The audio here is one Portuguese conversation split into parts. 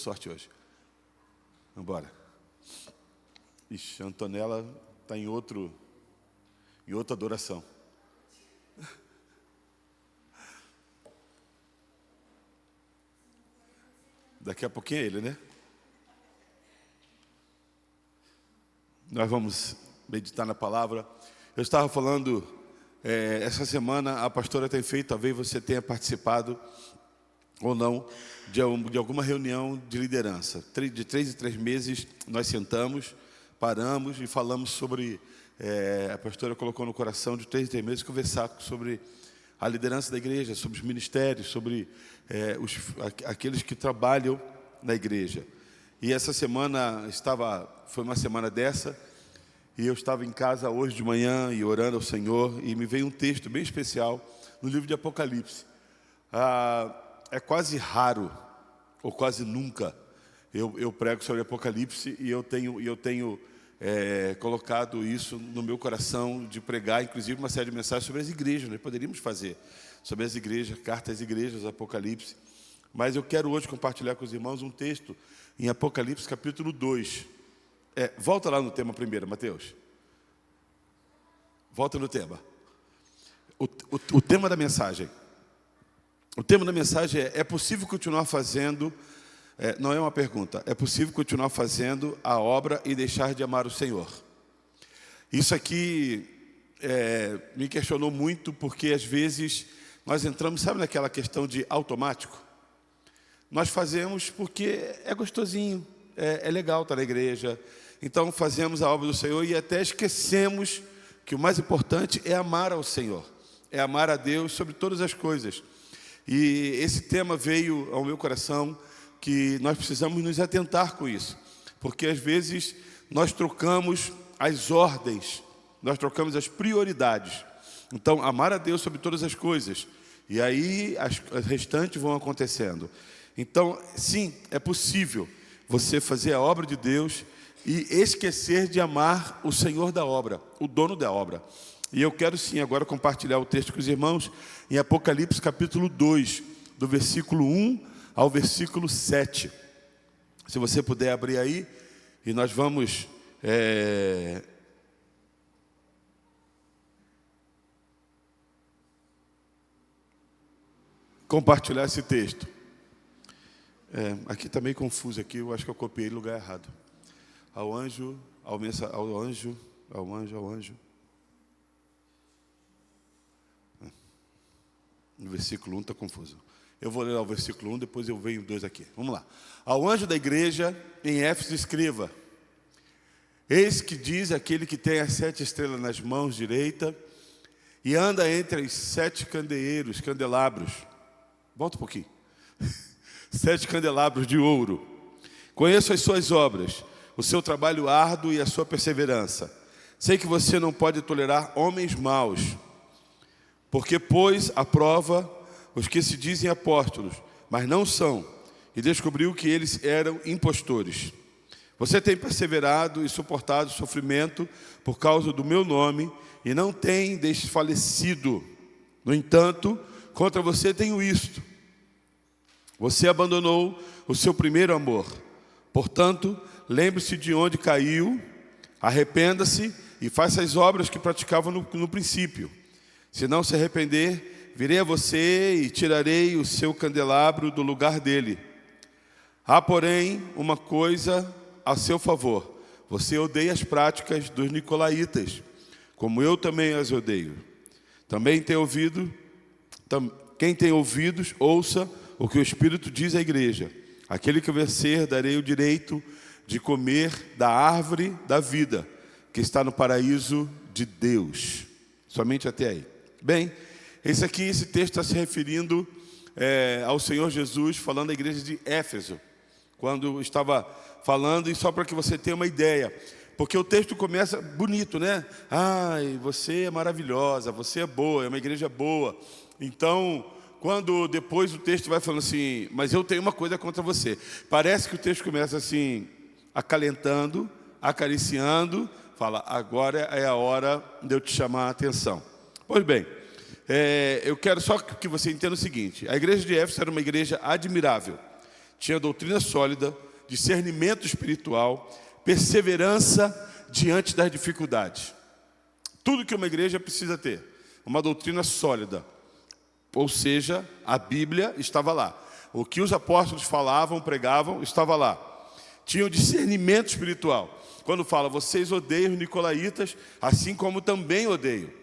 sorte hoje. Vambora. Ixi, a Antonella está em outra adoração. Daqui a pouquinho é ele, né? Nós vamos meditar na palavra. Eu estava falando, essa semana a pastora tem feito, talvez você tenha participado ou não, de alguma reunião de liderança. De 3 em 3 meses nós sentamos, paramos e falamos sobre, a pastora colocou no coração de 3 em 3 meses conversar sobre a liderança da igreja, sobre os ministérios, sobre aqueles que trabalham na igreja. E essa semana foi uma semana dessa, e eu estava em casa hoje de manhã e orando ao Senhor, e me veio um texto bem especial no livro de Apocalipse. É quase raro, ou quase nunca, eu prego sobre Apocalipse, e eu tenho colocado isso no meu coração de pregar, inclusive uma série de mensagens sobre as igrejas. Nós poderíamos fazer sobre as igrejas, carta às igrejas, Apocalipse. Mas eu quero hoje compartilhar com os irmãos um texto em Apocalipse, capítulo 2. Volta lá no tema primeiro, Mateus. Volta no tema. O tema da mensagem. O tema da mensagem é possível continuar fazendo, não é uma pergunta, é possível continuar fazendo a obra e deixar de amar o Senhor. Isso aqui me questionou muito, porque às vezes nós entramos, sabe, naquela questão de automático? Nós fazemos porque é gostosinho, é legal estar na igreja, então fazemos a obra do Senhor e até esquecemos que o mais importante é amar ao Senhor, é amar a Deus sobre todas as coisas. E esse tema veio ao meu coração, que nós precisamos nos atentar com isso, porque às vezes nós trocamos as ordens, nós trocamos as prioridades. Então, amar a Deus sobre todas as coisas, e aí as restantes vão acontecendo. Então, sim, é possível você fazer a obra de Deus e esquecer de amar o Senhor da obra, o dono da obra. E eu quero sim agora compartilhar o texto com os irmãos em Apocalipse capítulo 2, do versículo 1 ao versículo 7. Se você puder abrir aí, e nós vamos compartilhar esse texto. Aqui está meio confuso aqui, eu acho que eu copiei no lugar errado. Ao anjo. No versículo 1 está confuso. Eu vou ler o versículo 1, depois eu venho 2 aqui. Vamos lá. Ao anjo da igreja em Éfeso escreva: eis que diz aquele que tem as 7 estrelas nas mãos direita e anda entre os 7 candelabros. Volta um pouquinho. 7 candelabros de ouro. Conheço as suas obras, o seu trabalho árduo e a sua perseverança. Sei que você não pode tolerar homens maus, porque pôs à prova os que se dizem apóstolos, mas não são, e descobriu que eles eram impostores. Você tem perseverado e suportado sofrimento por causa do meu nome, e não tem desfalecido. No entanto, contra você tenho isto: você abandonou o seu primeiro amor. Portanto, lembre-se de onde caiu, arrependa-se e faça as obras que praticava no princípio. Se não se arrepender, virei a você e tirarei o seu candelabro do lugar dele. Há, porém, uma coisa a seu favor: você odeia as práticas dos nicolaítas, como eu também as odeio. Quem tem ouvidos, ouça o que o Espírito diz à igreja. Aquele que vencer, darei o direito de comer da árvore da vida, que está no paraíso de Deus. Somente até aí. Bem, esse texto está se referindo ao Senhor Jesus, falando à igreja de Éfeso, quando estava falando, e só para que você tenha uma ideia, porque o texto começa bonito, né? Ai, você é maravilhosa, você é boa, é uma igreja boa. Então, quando depois o texto vai falando assim, mas eu tenho uma coisa contra você. Parece que o texto começa assim, acalentando, acariciando, fala, agora é a hora de eu te chamar a atenção. Pois bem, eu quero só que você entenda o seguinte: a igreja de Éfeso era uma igreja admirável. tinha doutrina sólida, discernimento espiritual, perseverança diante das dificuldades. Tudo que uma igreja precisa ter, uma doutrina sólida. Ou seja, a Bíblia estava lá. O que os apóstolos falavam, pregavam, estava lá. Tinha o discernimento espiritual. Quando fala, vocês odeiam os nicolaítas, assim como também odeio.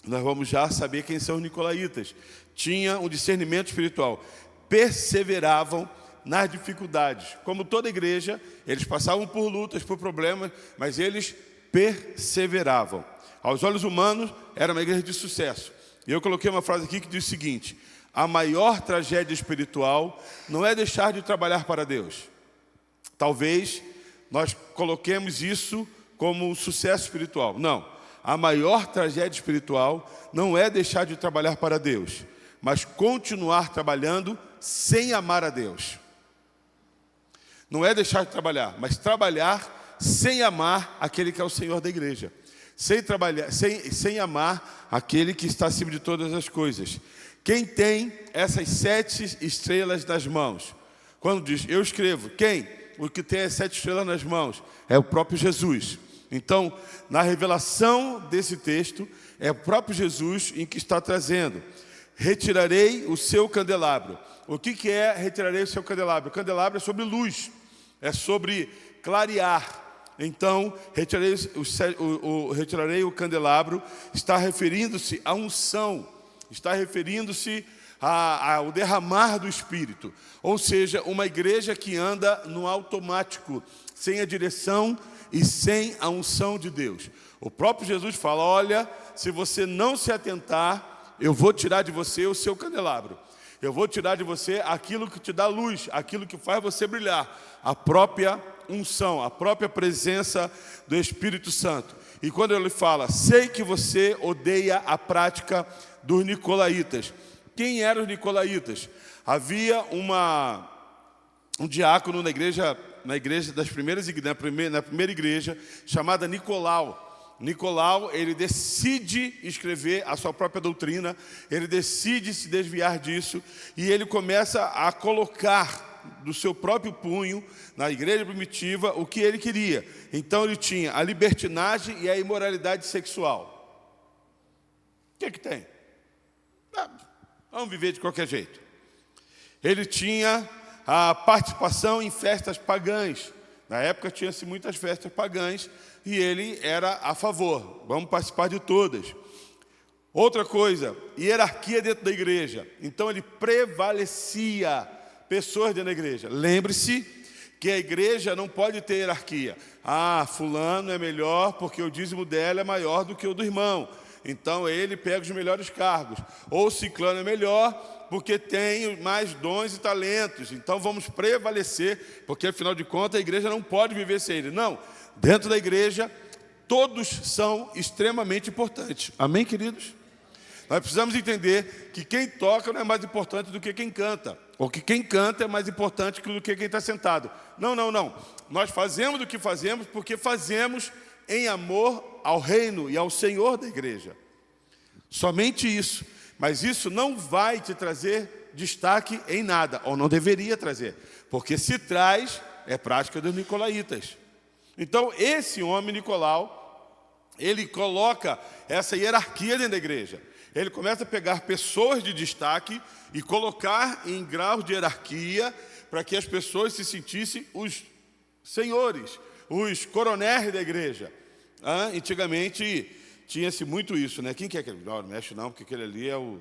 Nós vamos já saber quem são os nicolaítas. Tinha um discernimento espiritual. Perseveravam nas dificuldades. Como toda igreja, eles passavam por lutas, por problemas, mas eles perseveravam. Aos olhos humanos, era uma igreja de sucesso. E eu coloquei uma frase aqui que diz o seguinte: a maior tragédia espiritual não é deixar de trabalhar para Deus. Talvez nós coloquemos isso como um sucesso espiritual. Não. A maior tragédia espiritual não é deixar de trabalhar para Deus, mas continuar trabalhando sem amar a Deus. Não é deixar de trabalhar, mas trabalhar sem amar aquele que é o Senhor da igreja. Sem amar aquele que está acima de todas as coisas. Quem tem essas 7 estrelas nas mãos? Quando diz, eu escrevo, quem? O que tem as 7 estrelas nas mãos é o próprio Jesus. Então, na revelação desse texto, é o próprio Jesus em que está trazendo. Retirarei o seu candelabro. O que é retirarei o seu candelabro? O candelabro é sobre luz, é sobre clarear. Então, retirarei o candelabro, está referindo-se à unção, está referindo-se ao derramar do Espírito. Ou seja, uma igreja que anda no automático, sem a direção e sem a unção de Deus. O próprio Jesus fala, olha, se você não se atentar, eu vou tirar de você o seu candelabro. Eu vou tirar de você aquilo que te dá luz, aquilo que faz você brilhar, a própria unção, a própria presença do Espírito Santo. E quando ele fala, sei que você odeia a prática dos nicolaítas. Quem eram os nicolaítas? Havia um diácono na igreja das primeiras na primeira igreja, chamada Nicolau. Nicolau, ele decide escrever a sua própria doutrina, ele decide se desviar disso, e ele começa a colocar do seu próprio punho, na igreja primitiva, o que ele queria. Então ele tinha a libertinagem e a imoralidade sexual. O que tem? Vamos viver de qualquer jeito. Ele tinha a participação em festas pagãs. Na época tinha-se muitas festas pagãs e ele era a favor. Vamos participar de todas. Outra coisa, hierarquia dentro da igreja. Então ele prevalecia pessoas dentro da igreja. Lembre-se que a igreja não pode ter hierarquia. Fulano é melhor porque o dízimo dela é maior do que o do irmão. Então ele pega os melhores cargos. Ou ciclano é melhor porque tem mais dons e talentos. Então vamos prevalecer, porque afinal de contas a igreja não pode viver sem ele. Não, dentro da igreja todos são extremamente importantes. Amém, queridos? Nós precisamos entender que quem toca não é mais importante do que quem canta. Ou que quem canta é mais importante do que quem está sentado. Não. Nós fazemos o que fazemos porque fazemos em amor ao reino e ao Senhor da igreja. Somente isso. Mas isso não vai te trazer destaque em nada, ou não deveria trazer. Porque se traz, é prática dos nicolaítas. Então, esse homem, Nicolau, ele coloca essa hierarquia dentro da igreja. Ele começa a pegar pessoas de destaque e colocar em graus de hierarquia para que as pessoas se sentissem os senhores, os coronéis da igreja. Antigamente tinha-se muito isso, né? Quem que é aquele? Não mexe não, porque aquele ali é o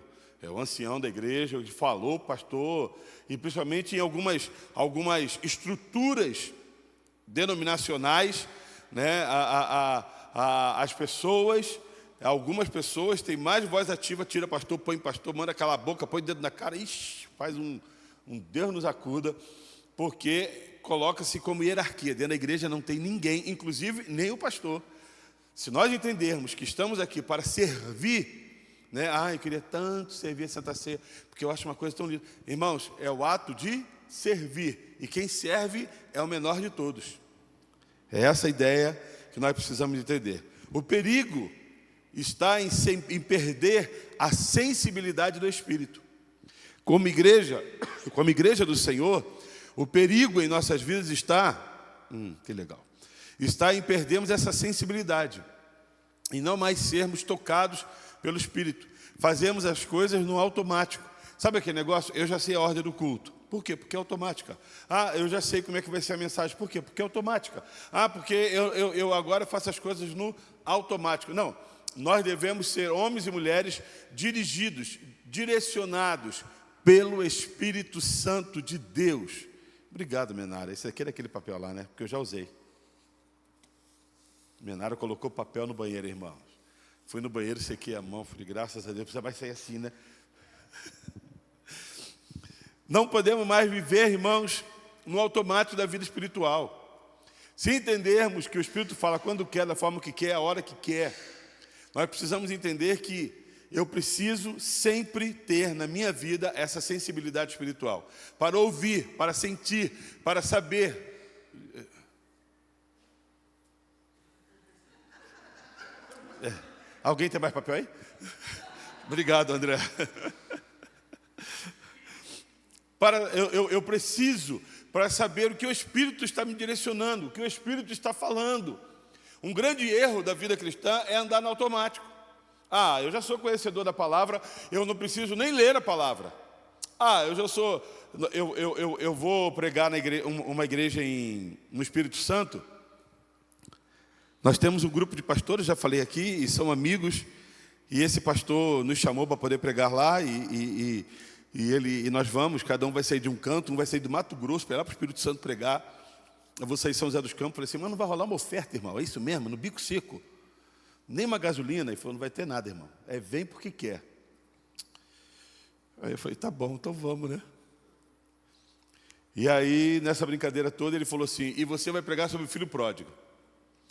ancião da igreja, o que falou, pastor, e principalmente em algumas estruturas denominacionais, né? As pessoas... Algumas pessoas têm mais voz ativa, tira pastor, põe pastor, manda calar a boca, põe o dedo na cara, faz um Deus nos acuda, porque coloca-se como hierarquia. Dentro da igreja não tem ninguém, inclusive nem o pastor. Se nós entendermos que estamos aqui para servir, né? Eu queria tanto servir a Santa Ceia, porque eu acho uma coisa tão linda. Irmãos, é o ato de servir, e quem serve é o menor de todos. É essa a ideia que nós precisamos entender. O perigo está em perder a sensibilidade do Espírito. Como igreja do Senhor, O perigo em nossas vidas que legal, está em perdermos essa sensibilidade e não mais sermos tocados pelo Espírito. Fazemos as coisas no automático. Sabe aquele negócio? Eu já sei a ordem do culto. Por quê? Porque é automática. Eu já sei como é que vai ser a mensagem. Por quê? Porque é automática. Porque eu agora faço as coisas no automático. Não, nós devemos ser homens e mulheres dirigidos, direcionados pelo Espírito Santo de Deus. Obrigado, Menara. Esse aqui era aquele papel lá, né? Porque eu já usei. Menara colocou papel no banheiro, irmãos. Fui no banheiro, sequei a mão, falei, graças a Deus, você vai sair assim, né? Não podemos mais viver, irmãos, no automático da vida espiritual. Se entendermos que o Espírito fala quando quer, da forma que quer, a hora que quer, nós precisamos entender que eu preciso sempre ter na minha vida essa sensibilidade espiritual. Para ouvir, para sentir, para saber. Alguém tem mais papel aí? Obrigado, André. Eu preciso para saber o que o Espírito está me direcionando, o que o Espírito está falando. Um grande erro da vida cristã é andar no automático. Eu já sou conhecedor da palavra, eu não preciso nem ler a palavra. Eu vou pregar uma igreja no Espírito Santo. Nós temos um grupo de pastores, já falei aqui, e são amigos, e esse pastor nos chamou para poder pregar lá, e nós vamos, cada um vai sair de um canto, um vai sair do Mato Grosso, para ir lá para o Espírito Santo pregar. Eu vou sair de São José dos Campos, falei assim, mas não vai rolar uma oferta, irmão, é isso mesmo, no bico seco. Nem uma gasolina. Ele falou, não vai ter nada, irmão, vem porque quer. Aí eu falei, tá bom, então vamos, né? E aí, nessa brincadeira toda, ele falou assim, e você vai pregar sobre o filho pródigo.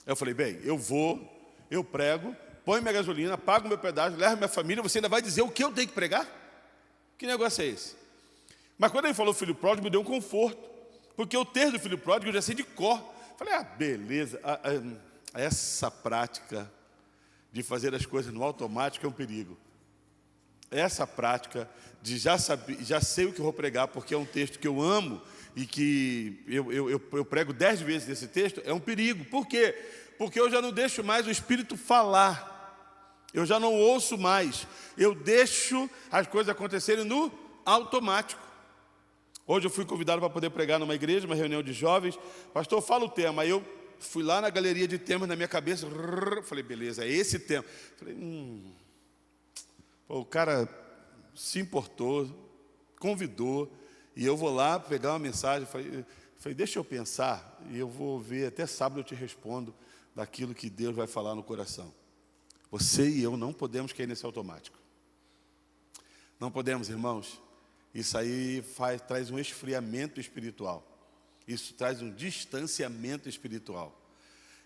Eu falei, bem, eu vou, eu prego, ponho minha gasolina, pago meu pedágio, levo minha família, você ainda vai dizer o que eu tenho que pregar? Que negócio é esse? Mas quando ele falou filho pródigo, me deu um conforto, porque o texto do filho pródigo eu já sei de cor. Falei, beleza, essa prática de fazer as coisas no automático é um perigo. Essa prática de já sei o que eu vou pregar, porque é um texto que eu amo e que eu prego 10 vezes desse texto, é um perigo. Por quê? Porque eu já não deixo mais o Espírito falar. Eu já não ouço mais. Eu deixo as coisas acontecerem no automático. Hoje eu fui convidado para poder pregar numa igreja, uma reunião de jovens. Pastor, fala o tema. Aí eu fui lá na galeria de temas na minha cabeça. Falei, beleza, é esse tema. Falei, o cara se importou, convidou, e eu vou lá pegar uma mensagem. Falei, deixa eu pensar, e eu vou ver, até sábado eu te respondo daquilo que Deus vai falar no coração. Você e eu não podemos cair nesse automático. Não podemos, irmãos. Isso aí traz um esfriamento espiritual. Isso traz um distanciamento espiritual.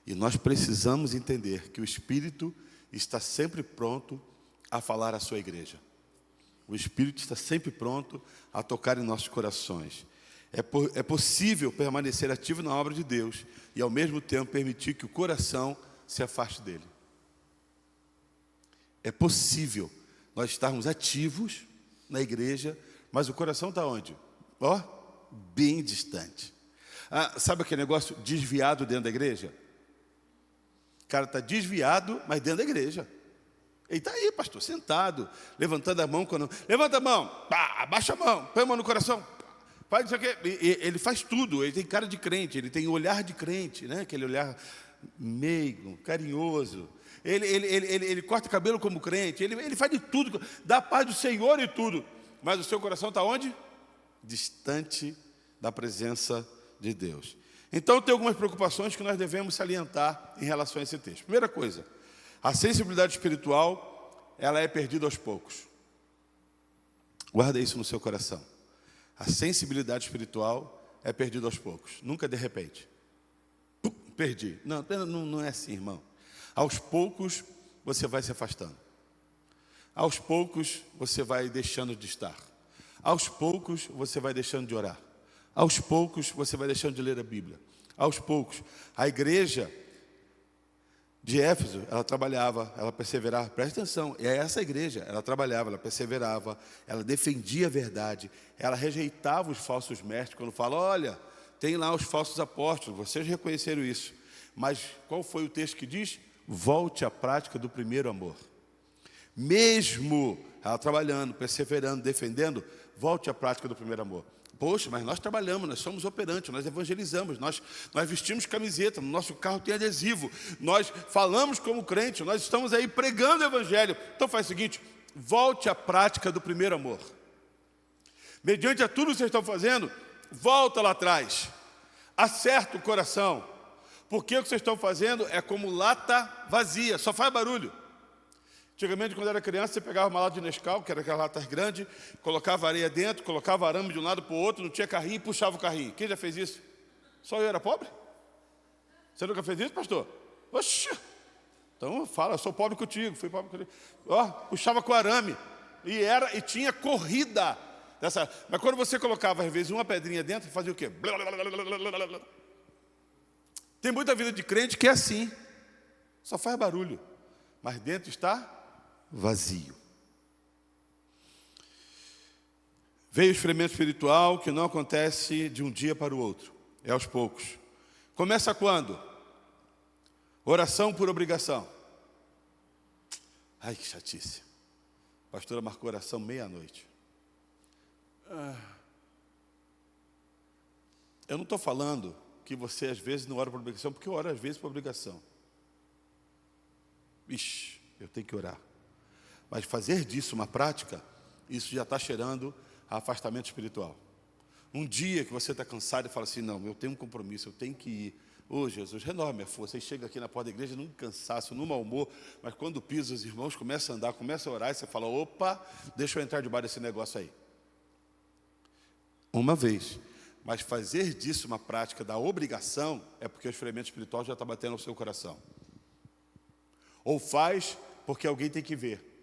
E nós precisamos entender que o Espírito está sempre pronto a falar à sua igreja. O Espírito está sempre pronto a tocar em nossos corações. É possível permanecer ativo na obra de Deus e, ao mesmo tempo, permitir que o coração se afaste dele. É possível nós estarmos ativos na igreja, mas o coração está onde? Bem distante. Sabe aquele negócio desviado dentro da igreja? O cara está desviado, mas dentro da igreja. Ele está aí, pastor, sentado, levantando a mão. Levanta a mão, abaixa a mão, põe a mão no coração, faz isso aqui. Ele faz tudo, ele tem cara de crente, ele tem olhar de crente, né? Aquele olhar meigo, carinhoso. Ele corta o cabelo como crente, ele faz de tudo, dá a paz do Senhor e tudo. Mas o seu coração está onde? Distante da presença de Deus. Então tem algumas preocupações que nós devemos salientar em relação a esse texto. Primeira coisa, a sensibilidade espiritual, ela é perdida aos poucos. Guarda isso no seu coração. A sensibilidade espiritual é perdida aos poucos, nunca de repente. Perdi. Não é assim, irmão. Aos poucos você vai se afastando. Aos poucos você vai deixando de estar. Aos poucos você vai deixando de orar. Aos poucos você vai deixando de ler a Bíblia. Aos poucos. A igreja de Éfeso, ela trabalhava, ela perseverava. Presta atenção, é essa igreja. Ela trabalhava, ela perseverava, ela defendia a verdade, ela rejeitava os falsos mestres. Quando fala, olha, tem lá os falsos apóstolos, vocês reconheceram isso. Mas qual foi o texto que diz? Volte à prática do primeiro amor. Mesmo ela trabalhando, perseverando, defendendo, volte à prática do primeiro amor. Poxa, mas nós trabalhamos, nós somos operantes, nós evangelizamos, nós vestimos camiseta, no nosso carro tem adesivo, nós falamos como crente, nós estamos aí pregando o evangelho. Então faz o seguinte, volte à prática do primeiro amor. Mediante a tudo que vocês estão fazendo, volta lá atrás, acerta o coração, porque o que vocês estão fazendo é como lata vazia, só faz barulho. Antigamente, quando era criança, você pegava uma lata de Nescau, que era aquela lata grande, colocava areia dentro, colocava arame de um lado para o outro, não tinha carrinho e puxava o carrinho. Quem já fez isso? Só eu era pobre? Você nunca fez isso, pastor? Oxi! Então fala, eu sou pobre contigo, fui pobre contigo. Ó, puxava com arame. E tinha corrida. Mas quando você colocava, às vezes, uma pedrinha dentro, fazia o quê? Tem muita vida de crente que é assim. Só faz barulho. Mas dentro está vazio. Veio o experimento espiritual que não acontece de um dia para o outro. É aos poucos. Começa quando? Oração por obrigação. Ai, que chatice. A pastora marcou oração meia-noite. Eu não estou falando que você às vezes não ora por obrigação, porque eu oro às vezes por obrigação. Ixi, eu tenho que orar. Mas fazer disso uma prática, isso já está cheirando a afastamento espiritual. Um dia que você está cansado e fala assim, não, eu tenho um compromisso, eu tenho que ir. Ô Jesus, renova minha força. Aí chega aqui na porta da igreja num cansaço, num mau humor, mas quando pisa, os irmãos começam a andar, começam a orar, e você fala, opa, deixa eu entrar debaixo desse negócio aí. Uma vez. Mas fazer disso uma prática da obrigação é porque o experimento espiritual já está batendo no seu coração. Ou faz porque alguém tem que ver,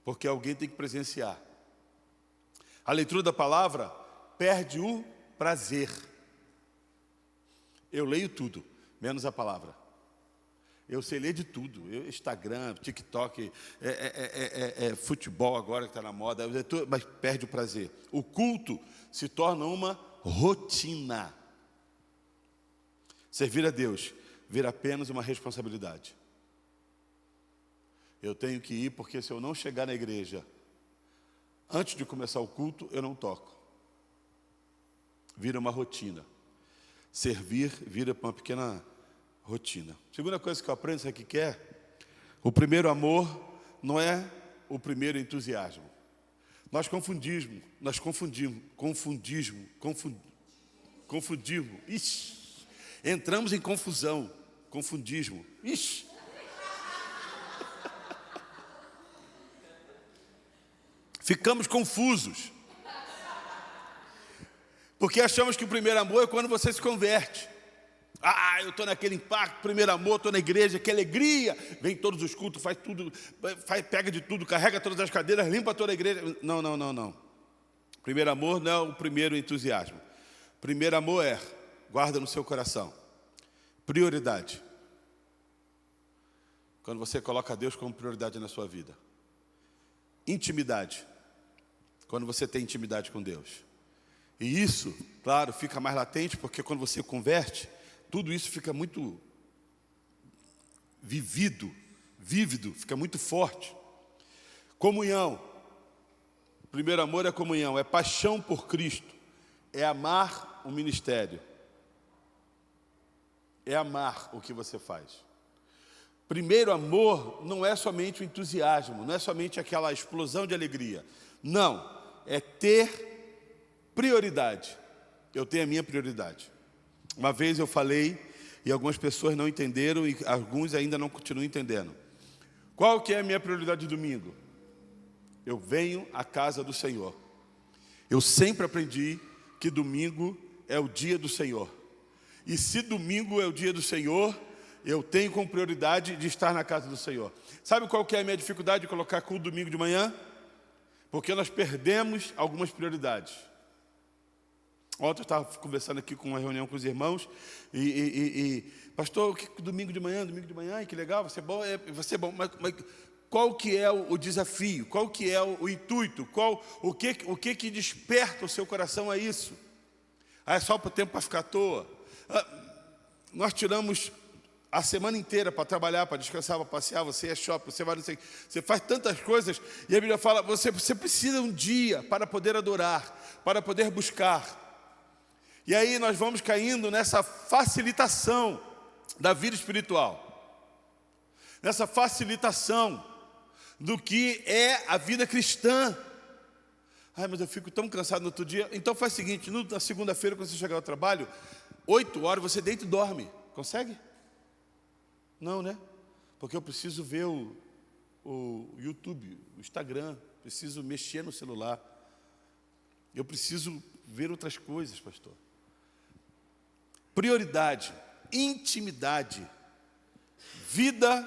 porque alguém tem que presenciar. A leitura da palavra perde o prazer. Eu leio tudo, menos a palavra. Eu sei ler de tudo. Instagram, TikTok, futebol agora que está na moda, mas perde o prazer. O culto se torna uma rotina. Servir a Deus vira apenas uma responsabilidade. Eu tenho que ir porque se eu não chegar na igreja antes de começar o culto, eu não toco. Vira uma rotina. Servir vira uma pequena rotina. Segunda coisa que eu aprendo, sabe o que é? O primeiro amor não é o primeiro entusiasmo. Nós confundimos. Ixi, entramos em confusão. Confundismo. Ixi. Ficamos confusos. Porque achamos que o primeiro amor é quando você se converte. Ah, eu estou naquele impacto, primeiro amor, estou na igreja, que alegria. Vem todos os cultos, faz tudo, pega de tudo, carrega todas as cadeiras, limpa toda a igreja. Não. Primeiro amor não é o primeiro entusiasmo. Primeiro amor é, guarda no seu coração, prioridade. Quando você coloca Deus como prioridade na sua vida. Intimidade. Quando você tem intimidade com Deus. E isso, claro, fica mais latente, porque quando você converte, tudo isso fica muito vívido, fica muito forte. Comunhão. Primeiro amor é comunhão, é paixão por Cristo, é amar o ministério, é amar o que você faz. Primeiro amor não é somente o entusiasmo, não é somente aquela explosão de alegria. Não, é ter prioridade. Eu tenho a minha prioridade. Uma vez eu falei e algumas pessoas não entenderam e alguns ainda não continuam entendendo. Qual que é a minha prioridade de domingo? Eu venho à casa do Senhor. Eu sempre aprendi que domingo é o dia do Senhor. E se domingo é o dia do Senhor, eu tenho como prioridade de estar na casa do Senhor. Sabe qual que é a minha dificuldade de colocar culto domingo de manhã? Porque nós perdemos algumas prioridades. Ontem eu estava conversando aqui com uma reunião com os irmãos pastor, domingo de manhã, que legal, vai ser bom, mas qual que é o desafio? Qual que é o intuito? O que desperta o seu coração a isso? É só para o tempo para ficar à toa? Nós tiramos a semana inteira para trabalhar, para descansar, para passear, você é shopping, você vai, não sei, você faz tantas coisas, e a Bíblia fala, você precisa um dia para poder adorar, para poder buscar. E aí nós vamos caindo nessa facilitação da vida espiritual, nessa facilitação do que é a vida cristã. Mas eu fico tão cansado no outro dia. Então faz o seguinte, na segunda-feira, quando você chegar ao trabalho, 8 horas você deita e dorme. Consegue? Não, né? Porque eu preciso ver o YouTube, o Instagram, preciso mexer no celular. Eu preciso ver outras coisas, pastor. Prioridade, intimidade, vida,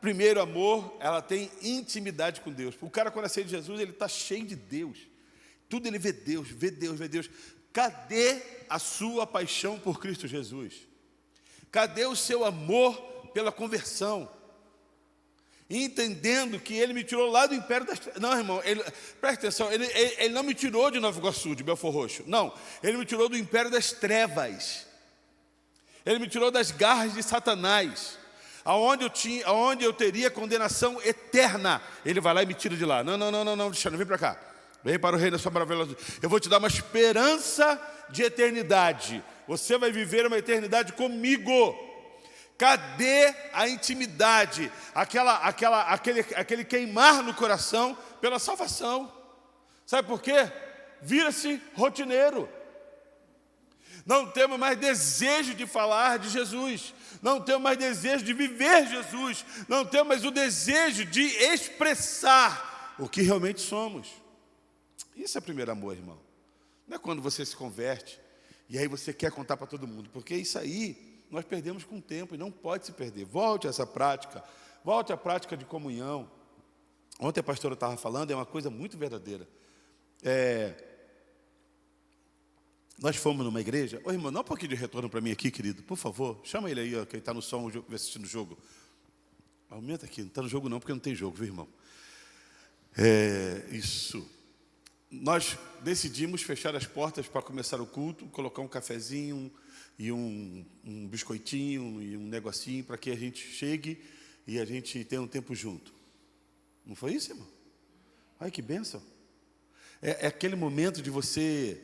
primeiro amor, ela tem intimidade com Deus. O cara, quando é cheio de Jesus, ele está cheio de Deus. Tudo ele vê Deus, vê Deus, vê Deus. Cadê a sua paixão por Cristo Jesus? Cadê o seu amor pela conversão? Entendendo que Ele me tirou lá do império das trevas. Não, irmão, presta atenção, ele não me tirou de Nova Iguaçu, de Belfor Roxo. Não, Ele me tirou do império das trevas. Ele me tirou das garras de Satanás. Aonde eu teria condenação eterna. Ele vai lá e me tira de lá. Não, Alexandre, vem para cá. Vem para o reino da sua maravilhosa. Eu vou te dar uma esperança de eternidade. Você vai viver uma eternidade comigo. Cadê a intimidade? Aquele queimar no coração pela salvação. Sabe por quê? Vira-se rotineiro. Não temos mais desejo de falar de Jesus. Não temos mais desejo de viver Jesus. Não temos mais o desejo de expressar o que realmente somos. Isso é primeiro amor, irmão. Não é quando você se converte e aí você quer contar para todo mundo. Porque isso aí nós perdemos com o tempo e não pode se perder. Volte a essa prática. Volte à prática de comunhão. Ontem a pastora estava falando, é uma coisa muito verdadeira. Nós fomos numa igreja. Ô irmão, dá um pouquinho de retorno para mim aqui, querido. Por favor, chama ele aí, ó, que ele está no som, assistindo o jogo. Aumenta aqui, não está no jogo não, porque não tem jogo, viu, irmão? Isso. Nós decidimos fechar as portas para começar o culto, colocar um cafezinho e um biscoitinho e um negocinho para que a gente chegue e a gente tenha um tempo junto. Não foi isso, irmão? Ai, que bênção. É aquele momento de você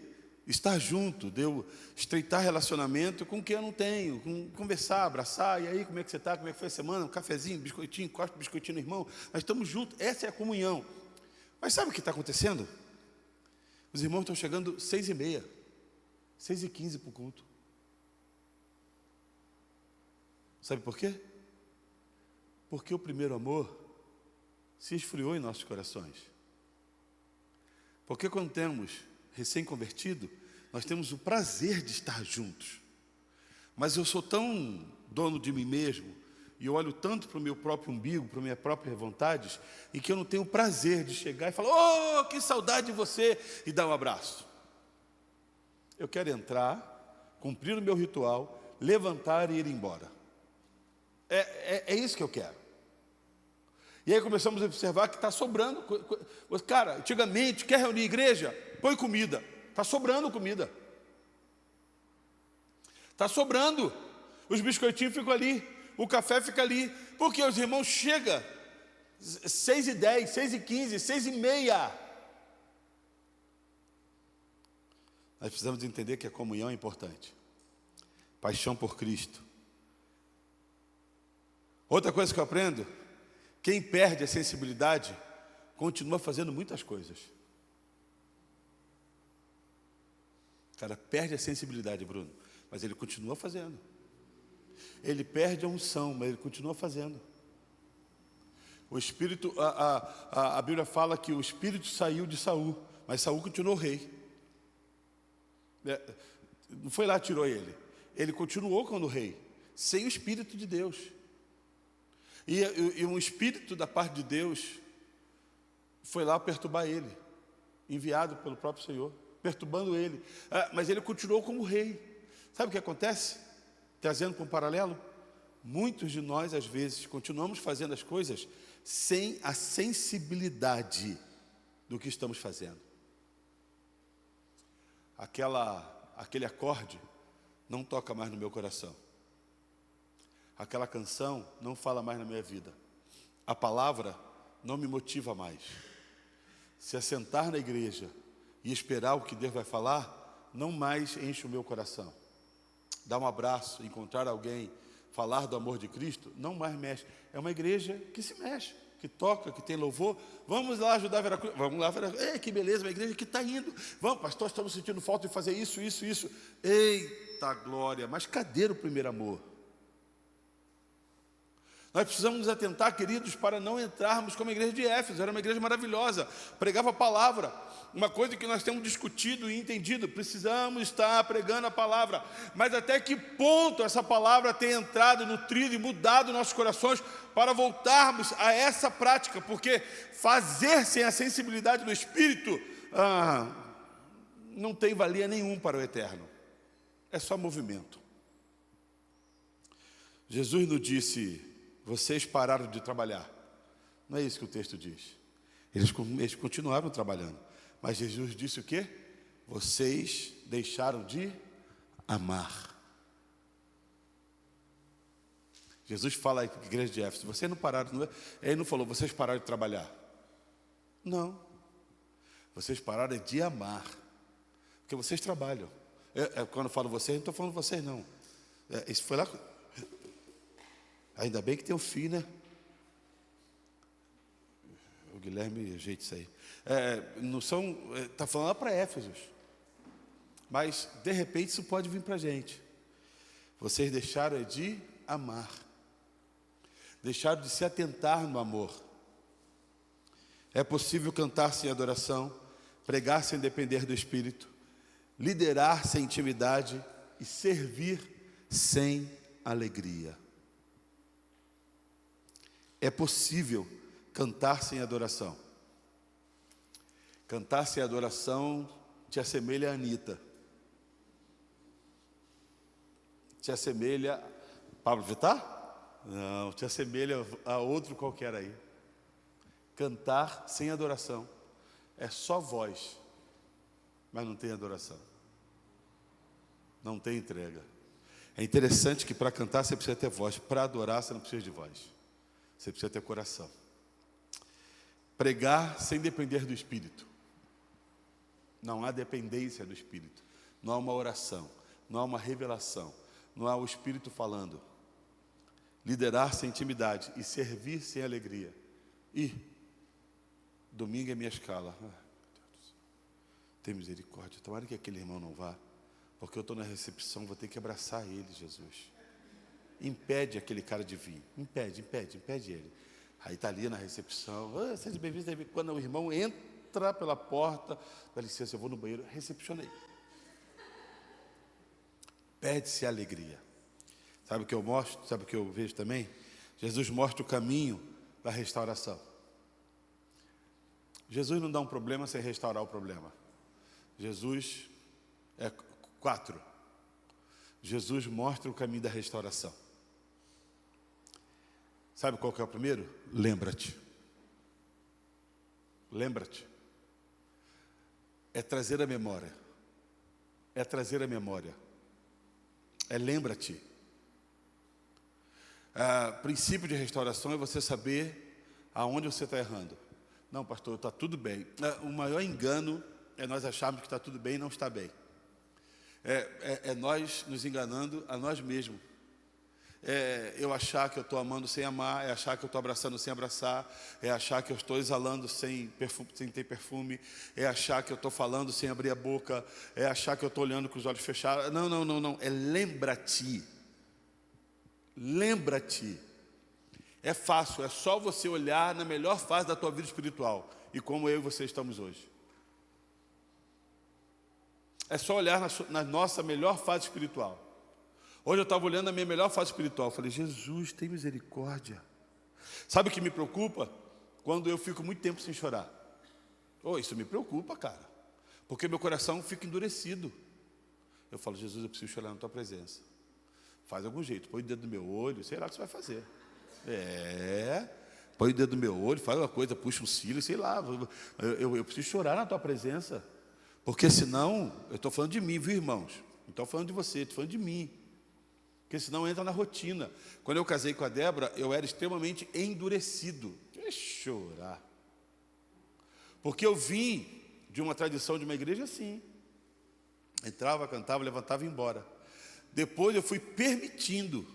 estar junto, de eu estreitar relacionamento com quem eu não tenho, conversar, abraçar, e aí, como é que você está, como é que foi a semana, um cafezinho, biscoitinho, corta o biscoitinho no irmão, nós estamos juntos, essa é a comunhão. Mas sabe o que está acontecendo? Os irmãos estão chegando 6h30, 6h15 para o culto. Sabe por quê? Porque o primeiro amor se esfriou em nossos corações. Porque quando temos recém-convertido, nós temos o prazer de estar juntos. Mas eu sou tão dono de mim mesmo, e eu olho tanto para o meu próprio umbigo, para as minhas próprias vontades, e que eu não tenho o prazer de chegar e falar, oh, que saudade de você, e dar um abraço. Eu quero entrar, cumprir o meu ritual, levantar e ir embora. É isso que eu quero. E aí começamos a observar que está sobrando. Cara, antigamente, quer reunir igreja? Põe comida. Está sobrando comida. Está sobrando. Os biscoitinhos ficam ali. O café fica ali. Porque os irmãos chegam 6h10, 6h15, 6h30. Nós precisamos entender que a comunhão é importante. Paixão por Cristo. Outra coisa que eu aprendo, quem perde a sensibilidade continua fazendo muitas coisas. O cara perde a sensibilidade, Bruno, mas ele continua fazendo. Ele perde a unção, mas ele continua fazendo. O Espírito, a Bíblia fala que o Espírito saiu de Saul, mas Saul continuou rei. Não foi lá que tirou ele. Ele continuou como rei, sem o Espírito de Deus. E um Espírito da parte de Deus foi lá perturbar ele, enviado pelo próprio Senhor. perturbando ele. Mas ele continuou como rei. Sabe o que acontece? Trazendo para um paralelo, muitos de nós, às vezes, continuamos fazendo as coisas sem a sensibilidade do que estamos fazendo. Aquele acorde não toca mais no meu coração. Aquela canção não fala mais na minha vida. A palavra não me motiva mais. Se assentar na igreja e esperar o que Deus vai falar, não mais enche o meu coração. Dar um abraço, encontrar alguém, falar do amor de Cristo, não mais mexe. É uma igreja que se mexe, que toca, que tem louvor. Vamos lá ajudar a Veracruz. Vamos lá, Veracruz. Que beleza, uma igreja que está indo. Vamos, pastor, estamos sentindo falta de fazer isso. Eita glória, mas cadê o primeiro amor? Nós precisamos nos atentar, queridos, para não entrarmos como a igreja de Éfeso. Era uma igreja maravilhosa, pregava a palavra. Uma coisa que nós temos discutido e entendido, precisamos estar pregando a palavra. Mas até que ponto essa palavra tem entrado, nutrido e mudado nossos corações para voltarmos a essa prática? Porque fazer sem a sensibilidade do Espírito não tem valia nenhum para o eterno. É só movimento. Jesus nos disse: vocês pararam de trabalhar. Não é isso que o texto diz. Eles continuaram trabalhando. Mas Jesus disse o quê? Vocês deixaram de amar. Jesus fala aí para a igreja de Éfeso: vocês não pararam, ele não falou, vocês pararam de trabalhar. Não. Vocês pararam de amar. Porque vocês trabalham. Quando eu falo vocês, não estou falando vocês não. Isso foi lá. Ainda bem que tem um filho, né? O Guilherme ajeita isso aí. Não são, está falando lá para Éfesos. Mas, de repente, isso pode vir para a gente. Vocês deixaram de amar. Deixaram de se atentar no amor. É possível cantar sem adoração, pregar sem depender do Espírito, liderar sem intimidade e servir sem alegria. É possível cantar sem adoração. Cantar sem adoração te assemelha a Anitta. Te assemelha Pablo Vittar? Não, te assemelha a outro qualquer aí. Cantar sem adoração é só voz, mas não tem adoração. Não tem entrega. É interessante que para cantar você precisa ter voz, para adorar você não precisa de voz. Você precisa ter coração. Pregar sem depender do Espírito. Não há dependência do Espírito. Não há uma oração. Não há uma revelação. Não há o Espírito falando. Liderar sem intimidade e servir sem alegria. Domingo é minha escala. Meu Deus. Tem misericórdia. Tomara que aquele irmão não vá. Porque eu estou na recepção, vou ter que abraçar ele, Jesus. Impede aquele cara de vir. Impede ele. Aí está ali na recepção. Seja bem-vindo. Quando o irmão entra pela porta, dá licença, eu vou no banheiro. Recepcionei. Perde-se a alegria. Sabe o que eu mostro? Sabe o que eu vejo também? Jesus mostra o caminho da restauração. Jesus não dá um problema sem restaurar o problema. Jesus 4. Jesus mostra o caminho da restauração. Sabe qual que é o primeiro? Lembra-te. Lembra-te. É trazer a memória. É lembra-te. Princípio de restauração é você saber aonde você está errando. Não, pastor, está tudo bem. O maior engano é nós acharmos que está tudo bem e não está bem. É nós nos enganando a nós mesmos. Eu achar que eu estou amando sem amar, é achar que eu estou abraçando sem abraçar, é achar que eu estou exalando sem ter perfume, é achar que eu estou falando sem abrir a boca, é achar que eu estou olhando com os olhos fechados. Não. É lembra-te. Lembra-te. É fácil, é só você olhar na melhor fase da tua vida espiritual e como eu e você estamos hoje. É só olhar na nossa melhor fase espiritual. Hoje eu estava olhando a minha melhor fase espiritual. Falei, Jesus, tem misericórdia. Sabe o que me preocupa? Quando eu fico muito tempo sem chorar. Isso me preocupa, cara. porque meu coração fica endurecido. Eu falo, Jesus, eu preciso chorar na tua presença. Faz algum jeito, põe o dedo no meu olho, sei lá o que você vai fazer. Põe o dedo no meu olho, faz uma coisa, puxa um cílio, sei lá. Eu preciso chorar na tua presença, porque senão, eu estou falando de mim, viu, irmãos? Não estou falando de você, estou falando de mim. Porque senão entra na rotina. Quando eu casei com a Débora, eu era extremamente endurecido. Que chorar. Porque eu vim de uma tradição de uma igreja assim. Entrava, cantava, levantava e ia embora. Depois eu fui permitindo.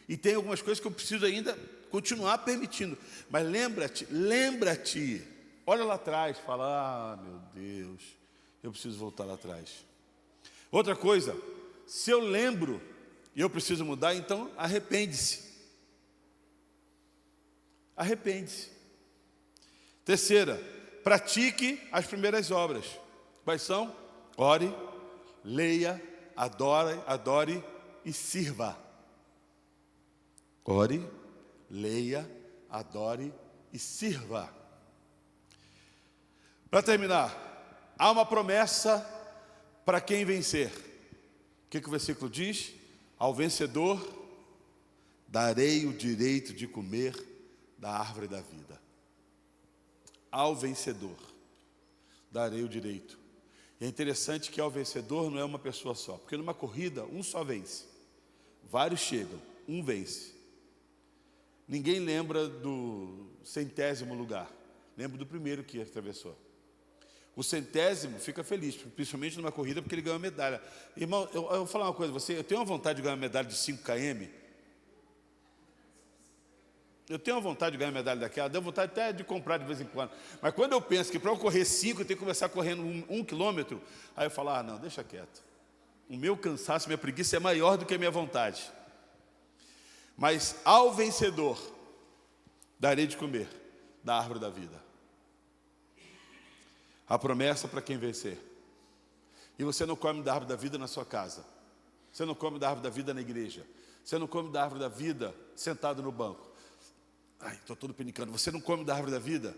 E tem algumas coisas que eu preciso ainda continuar permitindo. Mas lembra-te. Olha lá atrás, fala, meu Deus, eu preciso voltar lá atrás. Outra coisa, se eu lembro e eu preciso mudar, então arrepende-se. Terceira, pratique as primeiras obras. Quais são? Ore, leia, adore e sirva. Ore, leia, adore e sirva. Para terminar, há uma promessa para quem vencer. O que o versículo diz? Ao vencedor darei o direito de comer da árvore da vida. Ao vencedor darei o direito. E é interessante que ao vencedor não é uma pessoa só, porque numa corrida um só vence, vários chegam, um vence. Ninguém lembra do 100º lugar, lembra do primeiro que atravessou. O 100º fica feliz, principalmente numa corrida, porque ele ganhou uma medalha. Irmão, eu vou falar uma coisa, eu tenho uma vontade de ganhar uma medalha de 5 km. Eu tenho uma vontade de ganhar uma medalha daquela, deu vontade até de comprar de vez em quando. Mas quando eu penso que para eu correr 5, eu tenho que começar correndo 1 quilômetro, aí eu falo, não, deixa quieto. O meu cansaço, minha preguiça é maior do que a minha vontade. Mas ao vencedor, darei de comer da árvore da vida. A promessa para quem vencer. E você não come da árvore da vida na sua casa. Você não come da árvore da vida na igreja. Você não come da árvore da vida sentado no banco. Ai, estou todo pinicando. Você não come da árvore da vida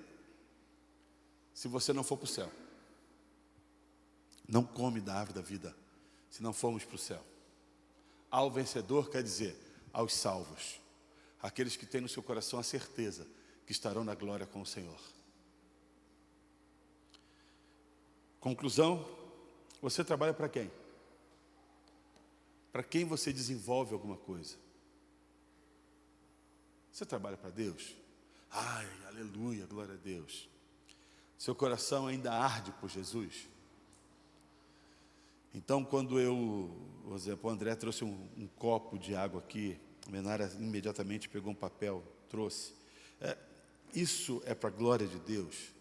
se você não for para o céu. Não come da árvore da vida se não formos para o céu. Ao vencedor quer dizer aos salvos. Aqueles que têm no seu coração a certeza que estarão na glória com o Senhor. Conclusão, você trabalha para quem? Para quem você desenvolve alguma coisa? Você trabalha para Deus? Ai, aleluia, glória a Deus. Seu coração ainda arde por Jesus? Então, quando o André trouxe um copo de água aqui, a Menara imediatamente pegou um papel, trouxe. Isso é para a glória de Deus?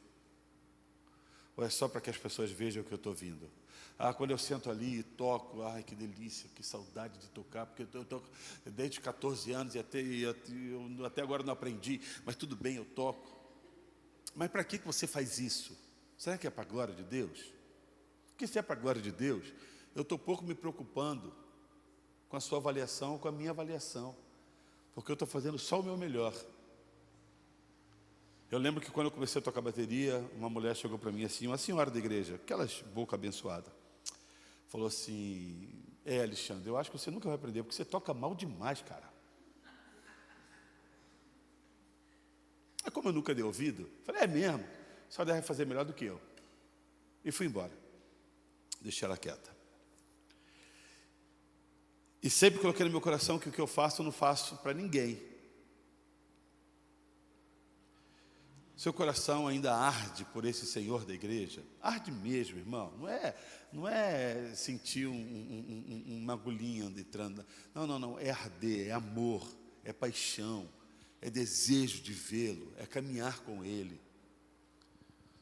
Ou é só para que as pessoas vejam que eu estou vindo? Quando eu sento ali e toco, ai que delícia, que saudade de tocar, porque eu toco desde 14 anos e até agora não aprendi, mas tudo bem, eu toco. Mas para que você faz isso? Será que é para a glória de Deus? Porque se é para a glória de Deus, eu estou pouco me preocupando com a sua avaliação, com a minha avaliação, porque eu estou fazendo só o meu melhor. Eu lembro que quando eu comecei a tocar bateria, uma mulher chegou para mim assim, uma senhora da igreja, aquelas boca abençoada, falou assim, Alexandre, eu acho que você nunca vai aprender, porque você toca mal demais, cara. Como eu nunca dei ouvido, falei, é mesmo, só deve fazer melhor do que eu. E fui embora, deixei ela quieta. E sempre coloquei no meu coração que o que eu faço, eu não faço para ninguém. Seu coração ainda arde por esse Senhor da igreja? Arde mesmo, irmão. Não é sentir uma agulhinha entrando. Não. É arder, é amor, é paixão, é desejo de vê-lo, é caminhar com Ele.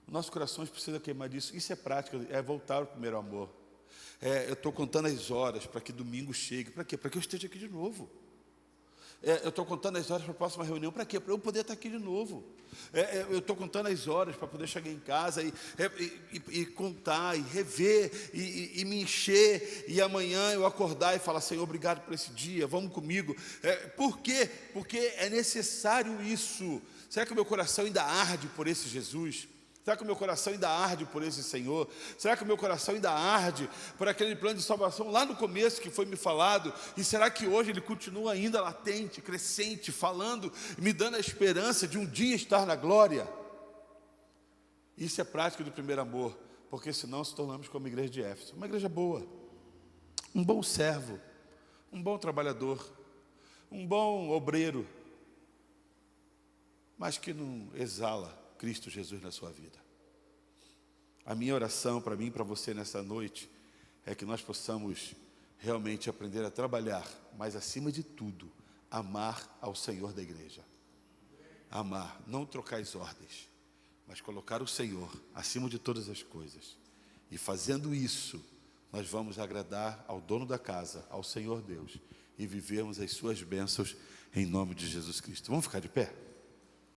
Nossos corações precisam queimar disso. Isso é prática, é voltar ao primeiro amor. Eu estou contando as horas para que domingo chegue. Para quê? Para que eu esteja aqui de novo. Eu estou contando as horas para a próxima reunião. Para quê? Para eu poder estar aqui de novo. Eu estou contando as horas para poder chegar em casa e contar, e rever, e me encher. E amanhã eu acordar e falar, Senhor, obrigado por esse dia, vamos comigo. Por quê? Porque é necessário isso. Será que o meu coração ainda arde por esse Jesus? Será que o meu coração ainda arde por esse Senhor? Será que o meu coração ainda arde por aquele plano de salvação lá no começo que foi me falado? E será que hoje ele continua ainda latente, crescente, falando, me dando a esperança de um dia estar na glória? Isso é prática do primeiro amor, porque senão se tornamos como a igreja de Éfeso. Uma igreja boa, um bom servo, um bom trabalhador, um bom obreiro, mas que não exala Cristo Jesus na sua vida. A minha oração para mim e para você nessa noite é que nós possamos realmente aprender a trabalhar, mas acima de tudo, amar ao Senhor da igreja. Amar, não trocar as ordens, mas colocar o Senhor acima de todas as coisas. E fazendo isso, nós vamos agradar ao dono da casa, ao Senhor Deus, e vivermos as suas bênçãos em nome de Jesus Cristo. Vamos ficar de pé?